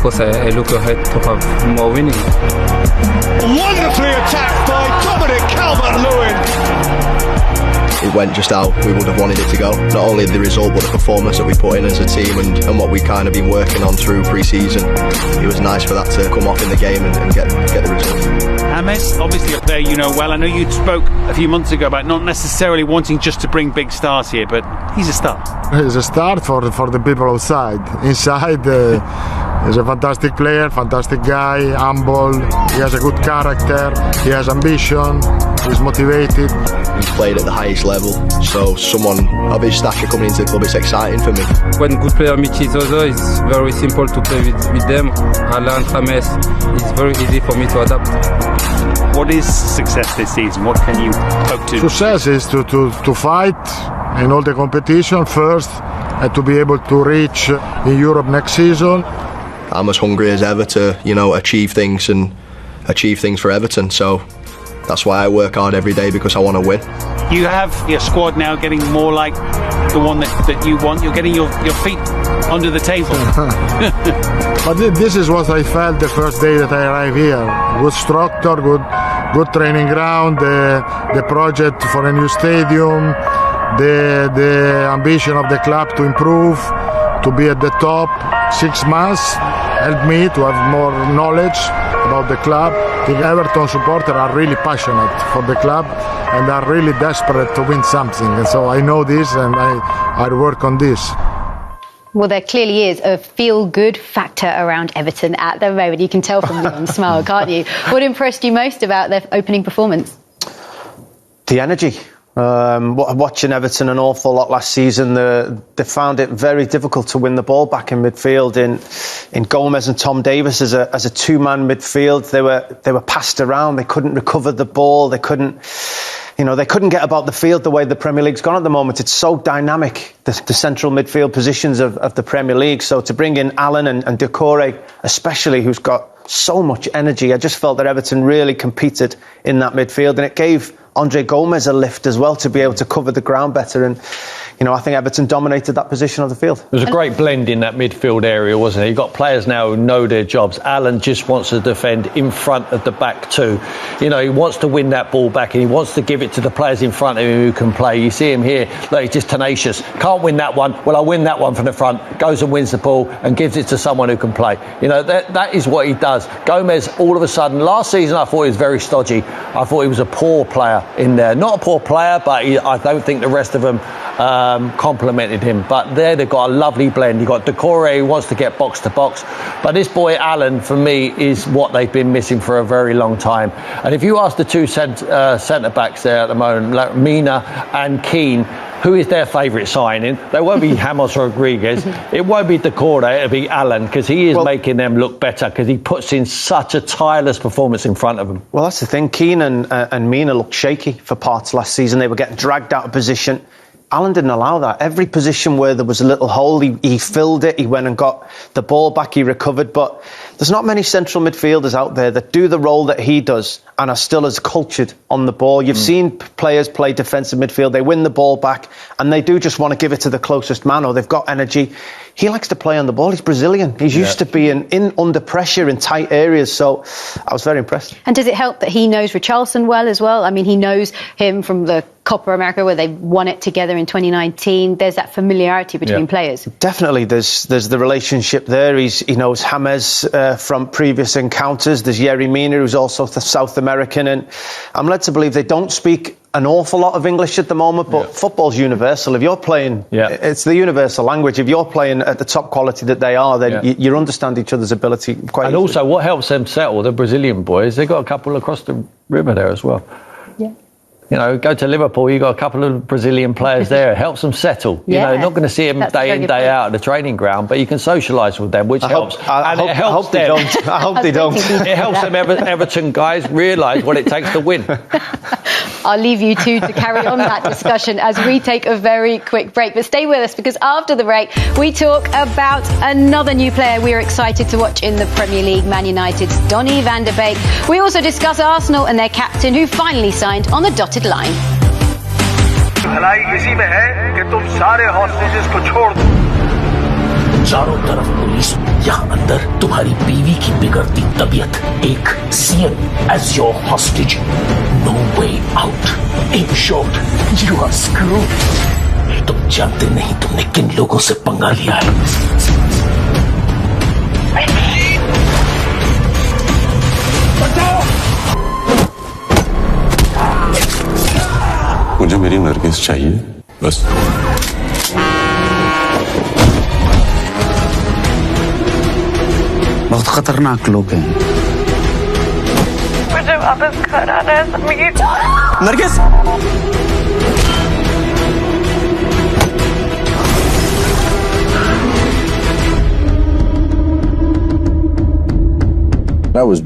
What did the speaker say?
course, I look ahead to have more winning. Wonderfully attacked by Dominic Calvert-Lewin. It went just how we would have wanted it to go. Not only the result, but the performance that we put in as a team and what we kind of been working on through pre-season. It was nice for that to come off in the game and get the result. James, obviously a player you know well. I know you spoke a few months ago about not necessarily wanting just to bring big stars here, but he's a star. He's a star for the people outside. Inside, he's a fantastic player, fantastic guy, humble. He has a good character. He has ambition. He's motivated. He's played at the highest level, so someone of his stature coming into the club, it's exciting for me. When good player meet each other, it's very simple to play with them. Alan, James, it's very easy for me to adapt. What is success this season? What can you hope to? Success is to fight in all the competition first and to be able to reach in Europe next season. I'm as hungry as ever to, achieve things for Everton, so that's why I work hard every day, because I want to win. You have your squad now getting more like the one that you want. You're getting your feet under the table. But this is what I felt the first day that I arrived here. Good structure, good training ground, the project for a new stadium, the ambition of the club to improve, to be at the top. 6 months helped me to have more knowledge about the club. I think Everton supporters are really passionate for the club and are really desperate to win something. And so I know this and I work on this. Well, there clearly is a feel-good factor around Everton at the moment. You can tell from your smile, can't you? What impressed you most about their opening performance? The energy. Watching Everton an awful lot last season, they found it very difficult to win the ball back in midfield. In Gomez and Tom Davies as a two-man midfield, they were passed around. They couldn't recover the ball. They couldn't get about the field the way the Premier League's gone at the moment. It's so dynamic, the central midfield positions of the Premier League. So to bring in Allen and Doucouré, especially, who's got so much energy, I just felt that Everton really competed in that midfield, and it gave Andre Gomez a lift as well to be able to cover the ground better. And I think Everton dominated that position of the field. There was a great blend in that midfield area, wasn't it? You've got players now who know their jobs. Alan just wants to defend in front of the back too. He wants to win that ball back and he wants to give it to the players in front of him who can play. You see him here, like, he's just tenacious. Can't win that one. Well, I'll win that one from the front. Goes and wins the ball and gives it to someone who can play. That is what he does. Gomez, all of a sudden, last season I thought he was very stodgy. I thought he was a poor player in there. Not a poor player, but I don't think the rest of them complimented him. But there they've got a lovely blend. You've got Doucouré, who wants to get box to box. But this boy Allen, for me, is what they've been missing for a very long time. And if you ask the two centre-backs there at the moment, like Mina and Keane, who is their favourite signing? They won't be James Rodriguez. It won't be Doucouré. It'll be Allen, because he is making them look better, because he puts in such a tireless performance in front of them. Well, that's the thing. Keane and Mina looked shaky for parts last season. They were getting dragged out of position. Alan didn't allow that. Every position where there was a little hole, he filled it. He went and got the ball back. He recovered. But there's not many central midfielders out there that do the role that he does and are still as cultured on the ball. You've seen players play defensive midfield. They win the ball back and they do just want to give it to the closest man, or they've got energy. He likes to play on the ball. He's Brazilian. He's used to being in under pressure in tight areas. So I was very impressed. And does it help that he knows Richarlison well as well? I mean, he knows him from the Copa America where they won it together in 2019. There's that familiarity between players. Definitely. There's the relationship there. He knows James from previous encounters. There's Yerry Mina, who's also South American. And I'm led to believe they don't speak an awful lot of English at the moment, but football's universal. If you're playing, it's the universal language. If you're playing at the top quality that they are, then you understand each other's ability quite easily. Also, what helps them settle, the Brazilian boys, they've got a couple across the river there as well. Yeah. Go to Liverpool, you've got a couple of Brazilian players there. It helps them settle. You're not going to see them day in, day out at the training ground, but you can socialise with them, which helps. I hope they don't. I hope they don't. It helps them Everton guys realise what it takes to win. I'll leave you two to carry on that discussion as we take a very quick break. But stay with us, because after the break, we talk about another new player we're excited to watch in the Premier League, Man United's Donny van de Beek. We also discuss Arsenal and their captain, who finally signed on the dotted line. भलाई इसी में है कि तुम सारे hostages को छोड़ दो। चारों तरफ पुलिस यहाँ अंदर तुम्हारी बीवी की बिगड़ती तबीयत, एक CM as your hostage, no way out, in short you are screwed. तुम जानते नहीं तुमने किन लोगों से पंगा लिया है। मुझे मेरी नरगिस चाहिए बस। बहुत खतरनाक लोग हैं। मुझे वापस घर आना है समीर। Nargis That was